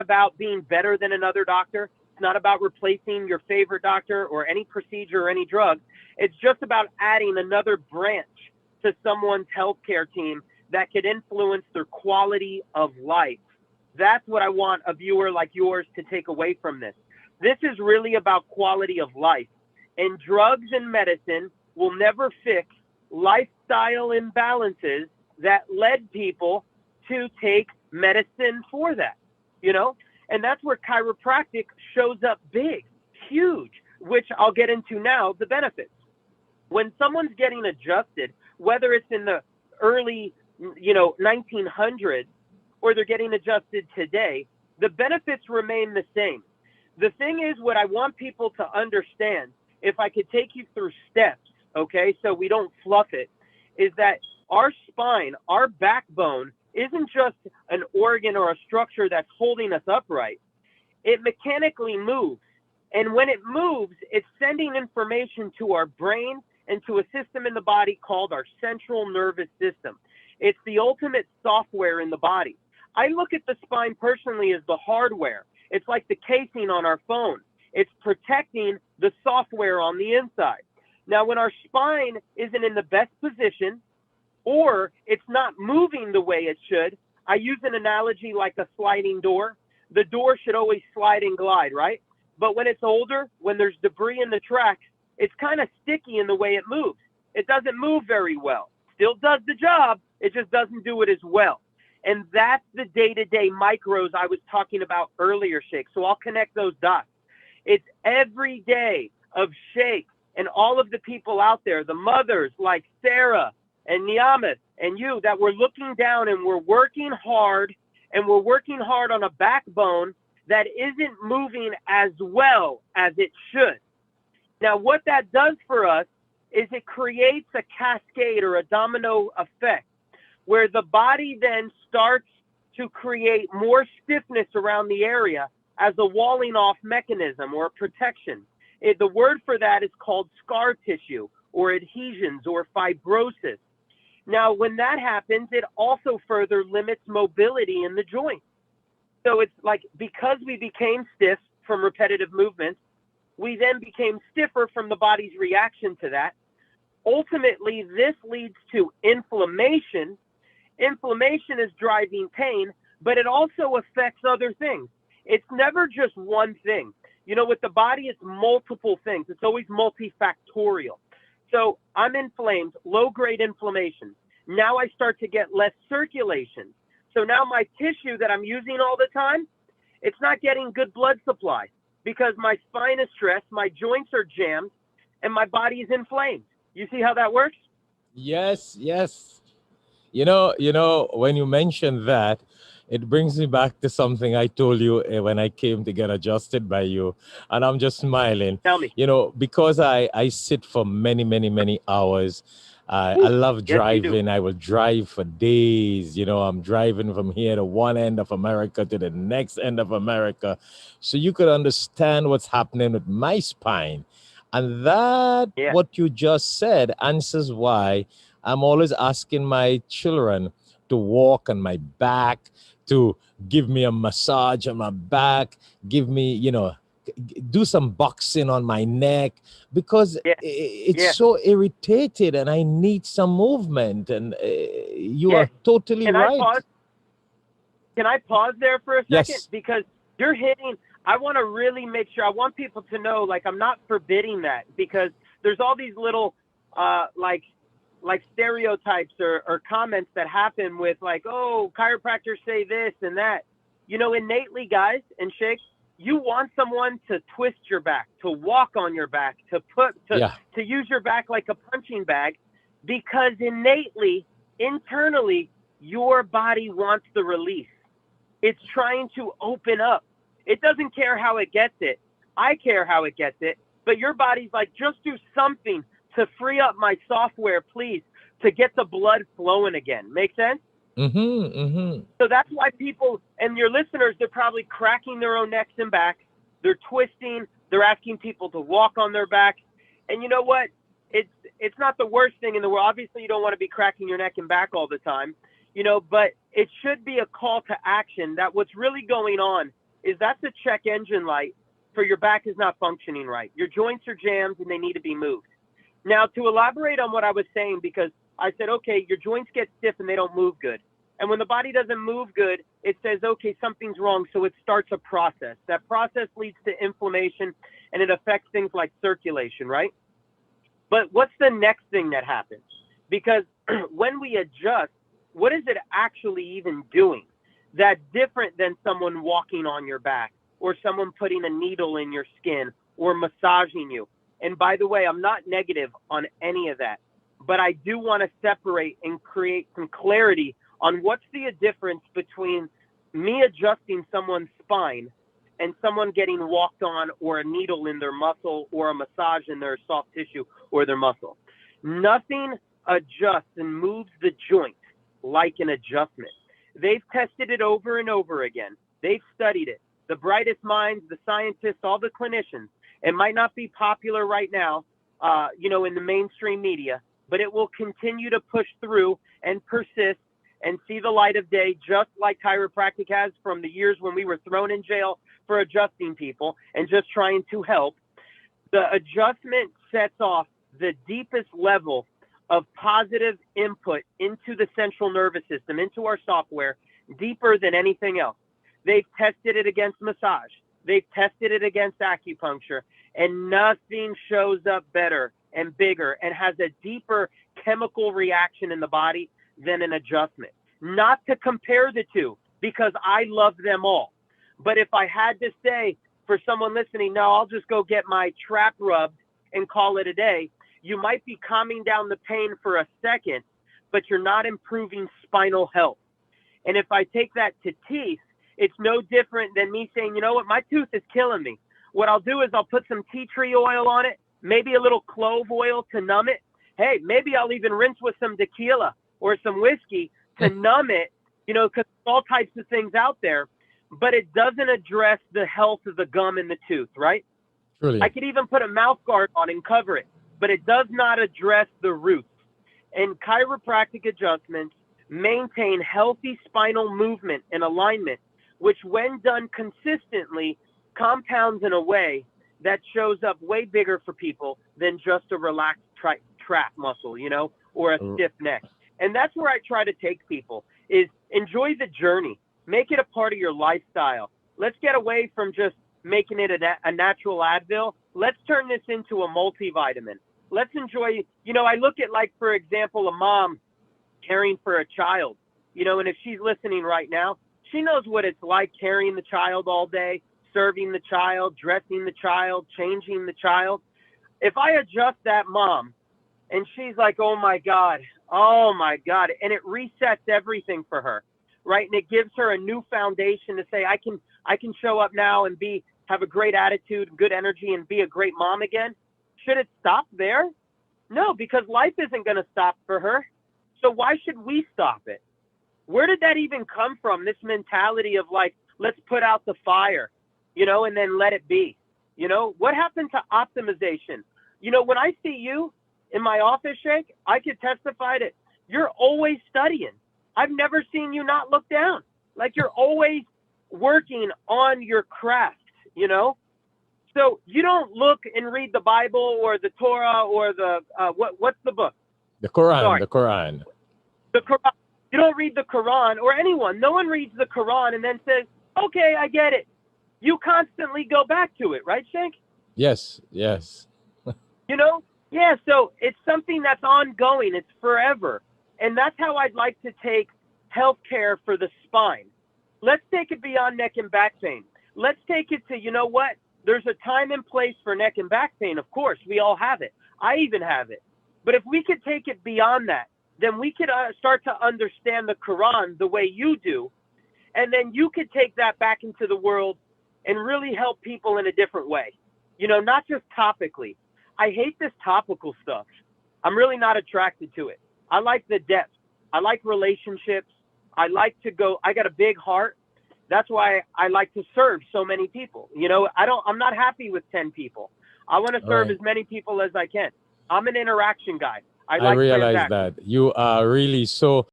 about being better than another doctor. It's not about replacing your favorite doctor or any procedure or any drug. It's just about adding another branch to someone's healthcare team that could influence their quality of life. That's what I want a viewer like yours to take away from this. This is really about quality of life. And drugs and medicine will never fix lifestyle imbalances that led people to take medicine for that, you know? And that's where chiropractic shows up big, huge, which I'll get into now, the benefits. When someone's getting adjusted, whether it's in the early, 1900s or they're getting adjusted today, the benefits remain the same. The thing is, what I want people to understand, if I could take you through steps, okay, so we don't fluff it, is that our spine, our backbone, isn't just an organ or a structure that's holding us upright. It mechanically moves. And when it moves, it's sending information to our brain and to a system in the body called our central nervous system. It's the ultimate software in the body. I look at the spine personally as the hardware. It's like the casing on our phone. It's protecting the software on the inside. Now, when our spine isn't in the best position or it's not moving the way it should, I use an analogy like a sliding door. The door should always slide and glide, right? But when it's older, when there's debris in the tracks, it's kind of sticky in the way it moves. It doesn't move very well. Still does the job, it just doesn't do it as well. And that's the day-to-day micros I was talking about earlier, Sheikh. So I'll connect those dots. It's every day of Sheikh and all of the people out there, the mothers like Sarah and Niamat and you, that we're looking down and we're working hard, and we're working hard on a backbone that isn't moving as well as it should. Now, what that does for us is it creates a cascade or a domino effect where the body then starts to create more stiffness around the area as a walling off mechanism or protection. The word for that is called scar tissue or adhesions or fibrosis. Now, when that happens, it also further limits mobility in the joint. So it's like, because we became stiff from repetitive movements, we then became stiffer from the body's reaction to that. Ultimately, this leads to inflammation. Inflammation is driving pain, but it also affects other things. It's never just one thing. You know, with the body, it's multiple things. It's always multifactorial. So I'm inflamed, low-grade inflammation. Now I start to get less circulation. So now my tissue that I'm using all the time, it's not getting good blood supply because my spine is stressed, my joints are jammed, and my body is inflamed. You see how that works? Yes, yes. When you mention that, it brings me back to something I told you when I came to get adjusted by you, and I'm just smiling. Tell me. Because I sit for many, many, many hours. I Woo. love Yes, you do. driving. I will drive for days. I'm driving from here to one end of America to the next end of America. So you could understand what's happening with my spine. And that, Yeah. what you just said, answers why I'm always asking my children to walk on my back, to give me a massage on my back, give me, do some boxing on my neck because Yeah. it's Yeah. so irritated and I need some movement. And you Yeah. are totally Can I right. pause? Can I pause there for a second? Yes. Because you're hitting, I want to really make sure, I want people to know, like, I'm not forbidding that because there's all these little, like stereotypes or comments that happen with like, oh, chiropractors say this and that. Innately, guys and shakes, you want someone to twist your back, to walk on your back, Yeah. to use your back like a punching bag, because innately, internally, your body wants the release. It's trying to open up. It doesn't care how it gets it. I care how it gets it. But your body's like, just do something to free up my software, please, to get the blood flowing again. Make sense? Mm-hmm. Mm-hmm. So that's why people and your listeners, they're probably cracking their own necks and backs. They're twisting. They're asking people to walk on their back. And you know what? It's it's not the worst thing in the world. Obviously, you don't want to be cracking your neck and back all the time, but it should be a call to action that what's really going on is that's a check engine light for your back is not functioning right. Your joints are jammed and they need to be moved. Now, to elaborate on what I was saying, because I said, okay, your joints get stiff and they don't move good. And when the body doesn't move good, it says, okay, something's wrong. So it starts a process. That process leads to inflammation and it affects things like circulation, right? But what's the next thing that happens? Because when we adjust, what is it actually even doing that's different than someone walking on your back or someone putting a needle in your skin or massaging you? And by the way, I'm not negative on any of that, but I do want to separate and create some clarity on what's the difference between me adjusting someone's spine and someone getting walked on or a needle in their muscle or a massage in their soft tissue or their muscle. Nothing adjusts and moves the joint like an adjustment. They've tested it over and over again. They've studied it. The brightest minds, the scientists, all the clinicians. It might not be popular right now, in the mainstream media, but it will continue to push through and persist and see the light of day, just like chiropractic has from the years when we were thrown in jail for adjusting people and just trying to help. The adjustment sets off the deepest level of positive input into the central nervous system, into our software, deeper than anything else. They've tested it against massage. They've tested it against acupuncture, and nothing shows up better and bigger and has a deeper chemical reaction in the body than an adjustment. Not to compare the two, because I love them all. But if I had to say for someone listening, no, I'll just go get my trap rubbed and call it a day, you might be calming down the pain for a second, but you're not improving spinal health. And if I take that to teeth, it's no different than me saying, you know what, my tooth is killing me. What I'll do is I'll put some tea tree oil on it, maybe a little clove oil to numb it. Hey, maybe I'll even rinse with some tequila or some whiskey to numb it, because there's all types of things out there, but it doesn't address the health of the gum in the tooth, right? Truly. I could even put a mouth guard on and cover it, but it does not address the roots. And chiropractic adjustments maintain healthy spinal movement and alignment, which when done consistently compounds in a way that shows up way bigger for people than just a relaxed trap muscle, or a stiff neck. And that's where I try to take people is enjoy the journey, make it a part of your lifestyle. Let's get away from just making it a natural Advil. Let's turn this into a multivitamin. Let's enjoy, I look at, like, for example, a mom caring for a child, and if she's listening right now, she knows what it's like carrying the child all day, serving the child, dressing the child, changing the child. If I adjust that mom and she's like, oh my God, and it resets everything for her, right? And it gives her a new foundation to say, I can show up now and have a great attitude, good energy, and be a great mom again. Should it stop there? No, because life isn't going to stop for her. So why should we stop it? Where did that even come from? This mentality of like, let's put out the fire, and then let it be. What happened to optimization? When I see you in my office, Sheikh, I could testify that you're always studying. I've never seen you not look down. Like, you're always working on your craft, So you don't look and read the Bible or the Torah or the, what's the book? The Quran. Sorry. The Quran. The Quran. You don't read the Quran, or anyone. No one reads the Quran and then says, okay, I get it. You constantly go back to it, right, Sheikh? Yes. Yeah, so it's something that's ongoing. It's forever. And that's how I'd like to take healthcare for the spine. Let's take it beyond neck and back pain. Let's take it to, what? There's a time and place for neck and back pain. Of course, we all have it. I even have it. But if we could take it beyond that, then we could start to understand the Quran the way you do. And then you could take that back into the world and really help people in a different way. Not just topically. I hate this topical stuff. I'm really not attracted to it. I like the depth. I like relationships. I got a big heart. That's why I like to serve so many people. I'm not happy with 10 people. I want to serve as many people as I can. I'm an interaction guy. I like realize transactions. that you are really so